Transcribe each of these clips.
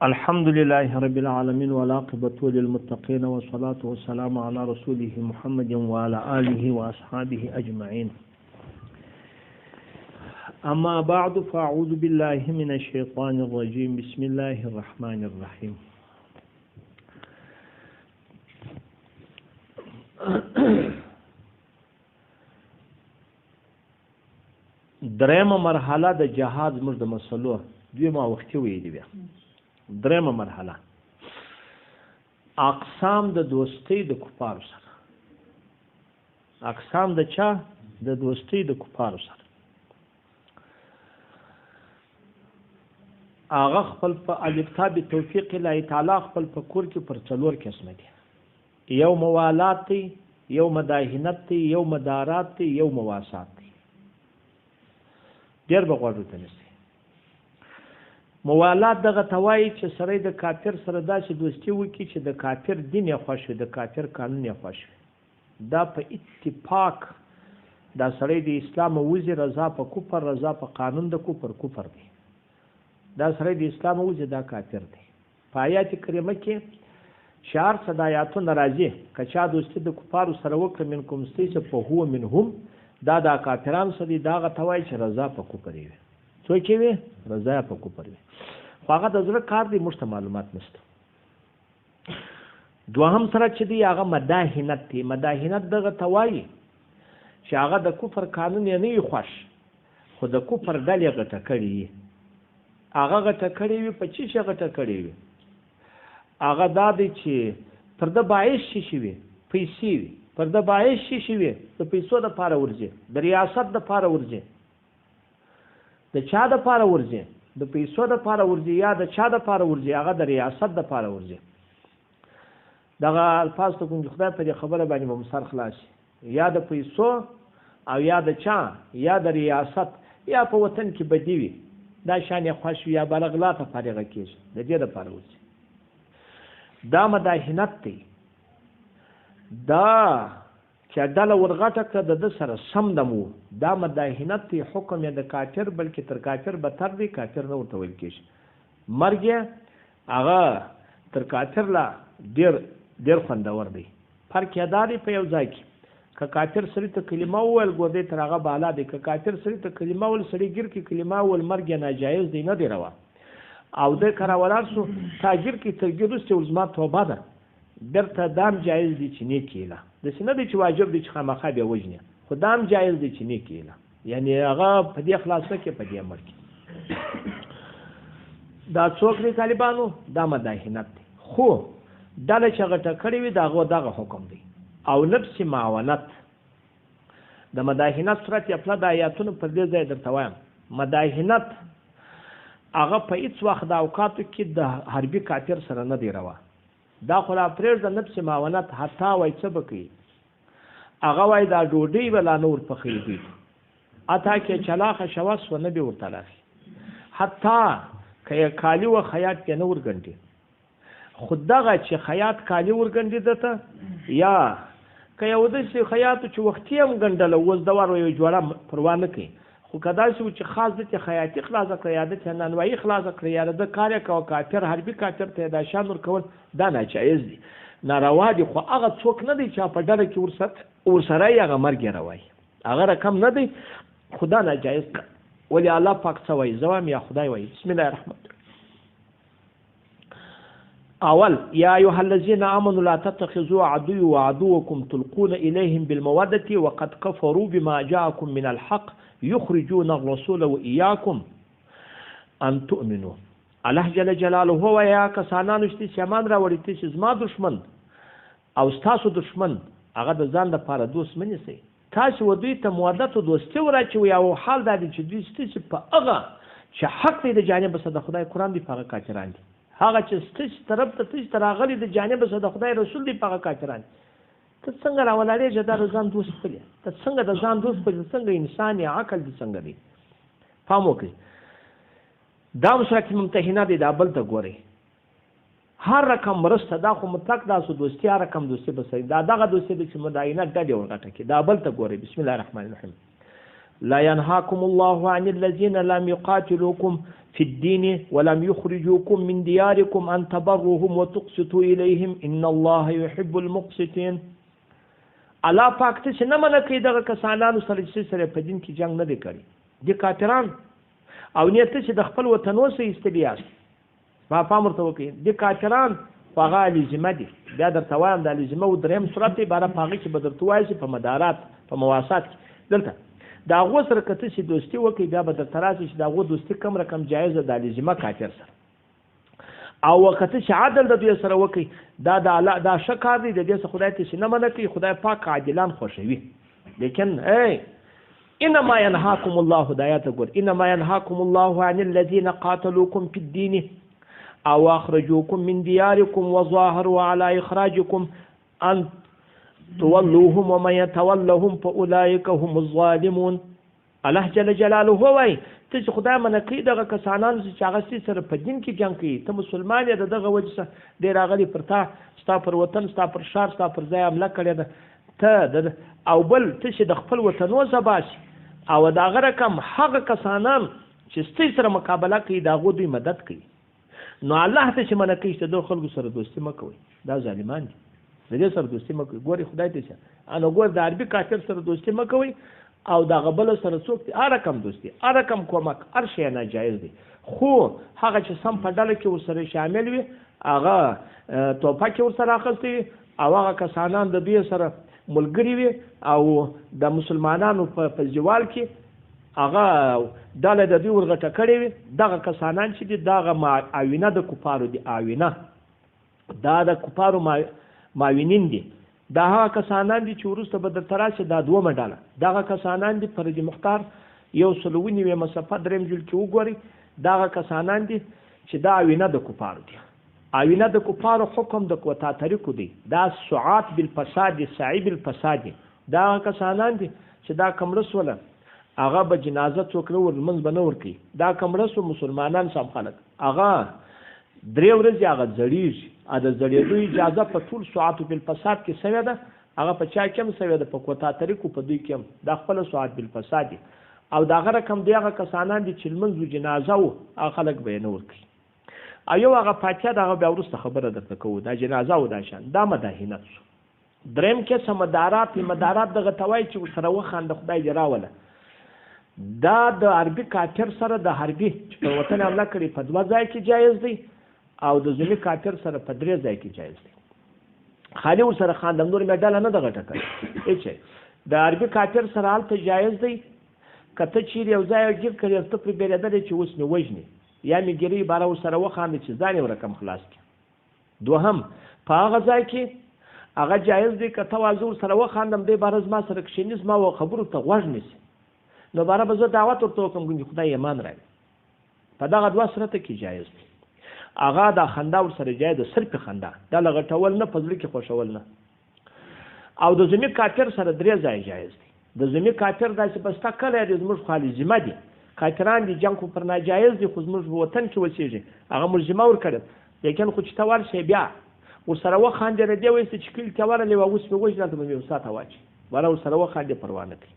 الحمد لله رب العالمين والعاقبة للمتقين والصلاة والسلام على رسوله محمد وعلى آله وأصحابه أجمعين. أما بعد فأعوذ بالله من الشيطان الرجيم. بسم الله الرحمن الرحيم. درېمه مرحله د جهاد زموږ د مسلو دویمه وختي ویلې بیا. درېمه مرحله اقسام د دوستۍ د کفارو سره. اقسام د چا؟ د دوستۍ د کفارو سره. هغه خپل په الکتاب توفیق الله تعالی خپل په کور کې پر څلور قسمه دي. یو موالات دی، یو مداهنت دی، یو مدارات دی، یو مواسات دی. ډېر به غوږ ورته نیسئ. موالات دغه ته وایي چې سړی د کافر سره داسې دوستي وکړي چې د کافر دین یې خوښ وي، د کافر قانون یې خوښ وي. دا په اتفاق دا سړی د اسلام وځي، رضا په کفر، رضا په قانون د کفر دی. دا سړی د اسلام وځي، دا کافر دی. په آیات کریمه کې شعار صدایاتونه راځي که چا دوستي د کفارو سره وکړه منکم ستاسو په هو منهم، دا د کافرانو سره دی. دا هغه ته وایي چې رضا په کفر وي. څوک وي؟ رضا په کفر وي. خو هغه د زړه کار دی، موږ ته معلومات نشته. دوهم سره چې دی هغه مداهنت دی. مداهنت دغه ته وایي چې هغه د کفر قانون یې نه وي خوښ، خو د کفر ډلې غټه کړې وي. هغه غټه کړې وي. په څه شي غټه کړې وي؟ هغه دا دی چې پر د باعث شي وي، پیسې وي. پر د باعث شي وي، د پیسو دپاره ورځي، د ریاست دپاره ورځي. د چا دپاره ورځي؟ د پیسو دپاره ورځي یا د چا دپاره ورځي؟ هغه د ریاست دپاره ورځي. دغه الفاظ ته کوم خدای په دې خبره باندې به سر خلاص یا د پیسو او یا د چا یا د ریاست یا په وطن کې بدي وي، دا شان یې خوښ وي یا بلغلا ته فارغه کېږي، د دې دپاره ورځي. دا مداهنت دی. دا چې ډله ورغټه کړه د ده سره سم دم و، دا مداهنت دی. حکم یې د کافر بلکې تر کافر بدتر دی. کافر نه ورته ویل کېږي. مرګ یې هغه تر کافر لا ډېر خوندور دی. فرق یې دا دی په یو ځای کې که کافر سړي ته کلمه وویل ګودی تر هغه بالا دی. که کافر سړي ته کلمه وویل سړي ګیر کې کلمه وویل مرګ یې ناجایز دی، نه دی روا. او دی که راولاړ شو تاجر کې تر ګیر وروسته ویل زما توبه ده، درته دام جایز دی چې نیک ایله. داسې نه دی چې واجب دی چې خامخا بیا وژنې، خو دام جایز دی چې نیک ایله. یعنې هغه په دې خلاص نه کې، په دې امر کې. دا څوک دی؟ طالبانو. دا مداهنت دی. خو ډله چې غټه کړې وي د هغو دغه حکم دی. او نفس معاونت د مداهنت صورت یې پله د آیاتونو پر دې ځای درته وایم. مداهنت هغه په هېڅ وخت د اوقاتو کې د حربي کافر سره نه دی روا. دا خو لا پرېږده نفس معاونت. حتی وایي څه به کوي؟ هغه وایي دا ډوډۍ به لا نه ورپخېږي، حتی کې چلاخه شوه سوه نه به ورته لاخي. حتی که یې کالي و خیاط پې نه ورګنډي. خو دغه چې خیاط کالي ورګنډي ده ته، یا که یو داسې خیاطو چې وختي هم ګنډله اوس د وار یو جوړه پروا نه کوي. خو که داسې و چې خاص ده چې خیاطي خلاصه کړه یا ده چې نانوایي خلاصه کړه یا ده کار یې کوه کافر حربي کافر ته یې دا شان ورکول، دا ناجایز دي، ناروا دي. خو هغه څوک نه دی چې په ډله کې ورسره یې هغه مرګ یې روایي، هغه رقم نه دی. خو دا ناجایز کړه. ولې الله پاک څه وایي؟ زه وایم یا خدای وایي؟ بسم الله الرحمن الرحیم. اول یا ایها الذین آمنوا لا تتخذوا عدوی وعدوکم تلقون الیهم بالمودة وقد کفروا بما جاءکم من الحق یخرجون الرسول وإیاکم ان تؤمنوا. الله جل جلاله ویا کسانانو چې ایمان راوړي چې زما دشمن او ستاسو دشمن هغه د ځان لپاره دوست مه نیسئ. تاسو و دوی ته مودت و دوستي وراچوئ. او حال دا دی چې دوی ستاسې په هغه چې حق دی د جانبه څخه د خدای قرآن دی په هغه کافران دي. هغه چې ستاسې طرف ته تاسې ته راغلي د جانبه څخه د خدای رسول دی په هغه کافران دي. ته څنګه راولاړېږې دا د ځان دوست پلې؟ ته څنګه د ځان دوست پلې؟ څنګه انسان یې عقل دې څنګه دی؟ پام وکړئ. دا صورت ممتحنه دی. دا بل ته ګورئ. هر رقم مرسته دا خو مطلق داسو دوستي، هر رقم دوستي به صحیح. دا دغه دوستي دی چې مداهنت ډډې ورغټه کړي. دا بل ته ګورئ. بسم الله الرحمن الرحیم. لا ينهاكم الله عن الذين لم يقاتلوكم في الدين ولم يخرجوكم من دياركم أن تبروهم وتقسطوا إليهم إن الله يحب المقسطين. الله پاک ته نه منع کوي دغه کسانانو سره چې سره په دین کې جنگ نه دی کړی، دي کافران او نیت چې د خپل وطن اوسه استلیاس ما پام ورته وکړي، دي کافران هغه لزمه دي. بیا درته وایم د لزمه و دریم صورت عباره پاغه چې بدرته وایي په مدارات په مواسات دلته دا غو سره کته چې دوستی وکړي بیا به درته راشي چې دا غو دوستی کم رقم جایز د لزمه کافر سره او وخت چې عدل د دوی سره وکړي دا د الله دا شکار دی د دې څخه خدای ته نه منع کوي، خدای پاک عادلان خوشوي. لیکن انما ينهاكم الله هدايات ګور انما ينهاكم الله عن الذين قاتلوكم في الدين او اخرجوكم من دياركم وظاهروا على اخراجكم ان تولوهم ومن يتولهم فاولئك هم الظالمون. الله جل جلاله وایي ته چې خدای منع کوي دغه کسانان چې هغه سره په دین کې جنګ کوي، ته مسلمان یې دغه وجه سره ډېر راغلي پر تا ستا پر وطن ستا پر شار ستا پر ځای حمله کړې ده ته او بل ته چې د خپل وطن وځباسي او د هغه رقم هغه کسانان چې ستاسو سره مقابله کوي د هغو دوی مدد کوي. نو الله ته چې منع کوي چې د خلکو سره دوستي مه کوئ، دا ظالمان دي، د دې سره دوستي مه کوئ. ګورې خدای ته شه نو ګور د عربي کافر سره دوستي مه کوئ او د غبل سره څوک دي هر رقم دوستي هر رقم کومک هر شی ناجایز دی، خو هغه چې سم په ډله کې ورسره شامل وي هغه توپک ورسره اخیستی وي او هغه کسانان د دوی سره ملګري وي او د مسلمانانو په جوال کې هغه ډله د دوی ورغټه کړې وي، دغه کسانان چې دي دغه معاونه د کفارو دي، آوینه دا د کفارو معاونین دي. دا هغه کسانان دي چې وروسته به درته راشي دا دومه ډله دغه کسانان دي. فرج مختار 190 مسافه دریم جل کې وګورئ دغه کسانان دي چې دا آوینه د کفارو دي. آوینه د کفارو حکم د کوتا طریقو دی، دا سعات بالفساد سعی بالفساد. دا کسانان دي چې دا کمرس ولا هغه به جنازه څوک نه ورمنځ به نه ورکوي، دا کمرسو مسلمانان سم خلک هغه 3 ورځې هغه زړیږي د زړېدو اجازه په ټول سعات بالفساد کې سوې ده، هغه په چا کې هم سوې ده په کوتا طریقو په دوی کې هم دا خپل سعات بالفساد دي. او دا هغه رقم دی هغه کسانان دي چې لمنځ جنازه و هغه خلک به نه ورکوي. او یو هغه پاچا دغه بیا وروسته خبره درته کوو دا جنازه و دا شان دا مداهنت شو. دریم کې مدارات دغه توای چې سره وخاند خدای دې راوله دا د عربي کافر سره د حربي چې په وطن حمله کړي په 2 ځای کې جایز دی او د ذمي کافر سره په 3 ځای کې جایز دی. خالي ور سره خاندم نور میډال نه دغه ټکر چې د عربي کافر سره هلته جایز دی کته چیر یو ځای ګیر کړي ته په بیرېدل چې اوس نه وژني یا میګری بار ور سره وخاند چې ځان ور کم خلاص کی. دوهم په هغه ځای کې هغه جایز دی کته وازور سره وخاندم دی بارز ما سره کښینیز ما و خبرو ته غوږ نیسي نو باره به زه دعوت ورته وکړم ګنې خدای ایمان راوړي په دغه 2 صورته کې جایز دی. هغه د خندا ور سره جایز ده، صرف خندا دا لغټول نه په زړه کې خوشول نه. او د ذمي کافر سره 3 ځای جایز دی. د ذمي کافر داسې بسته کله د زموږ خالي ذمه دي کافران دي جنگ کو پر ناجایز دي خو زموږ وطن کې وسیږي هغه مرجمه ور کړل لیکن خو چې تور شي بیا ور سره وخاندې ردی وایي چې کله تور له اوس په وجه ته مې وساته واچي ولا ور سره وخاندې پروا نه کوي.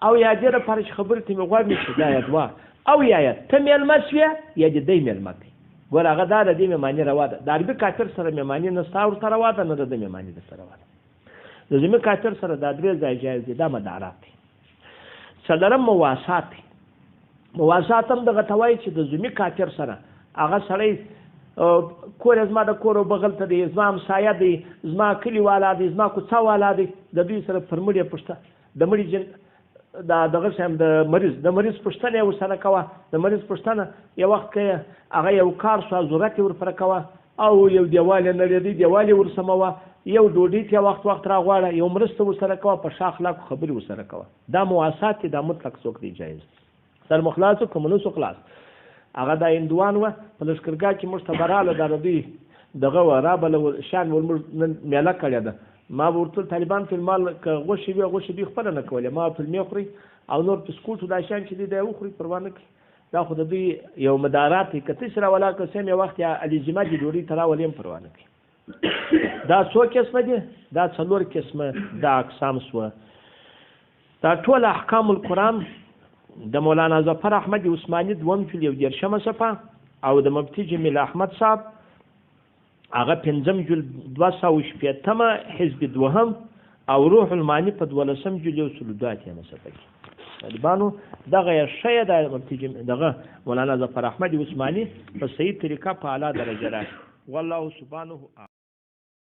او یا دې لپاره چې خبرې ته مې غوړ نشي دا یادوا او یا ته مېل مسوي یا دې مېل مکه ګور هغه دا د دې مېمانی روا ده. د عربي کافر سره مېمانی نه ستاور سره روا ده نه د مېمانی د سره روا ده. د ذمي کافر سره دا 3 ځای جایز دي. دا مدارات دي. څلورم مواسات هم دغه توای چې د ذمي کافر سره هغه سړی کور زما د کور بغل ته دی زما همسایه دی زما کلی والا دی زما کوڅه والا دی د دوی سره فرمړې پښته د مړي جن دا دغه سم د مریض پښتنه ورسره کوه د مریض پښتنه یو وخت کې هغه یو کار سو ضرورت ورپر کوه او یو دیوال نه لري دیوال ورسموه یو ډوډۍ ته وخت را غواړه یو مرسته ورسره کوه په شاخ لاک خبري ورسره کوه. دا مواسات دا مطلق څوک دی جایز سر مخلاص کومنوس خلاص هغه د هندوان و په لشکرګاه کې مستبراله د دوی دغه ورابل شان ول میله کړی ده ما ورته طالبان فلمال غوښي وی غوښي دی خپل نه کولې ما فلمي خوري او نور بسکوټ دا شان چې دی خوري پروا نه کوي. دا خو د دوی یو مدارات کته سره ولا قسم یو وخت یا الیجما دی ډوری ترا ولیم پروا نه کوي. دا څو قسمه دي دا 4 قسمه دا اقسام سو دا ټول احکام القرآن د مولانا ظفر احمد عثماني 2 صفحه او د مفتي جمیل احمد صاحب هغه 5 جلد 280 حزب 2 او روح المعانی په 12 جلد 102 صفحه کې طالبانو دغه شی د مفتي دغه مولانا ظفر احمد عثماني په صحیح طریقه په اعلی درجه راځي والله سبحانه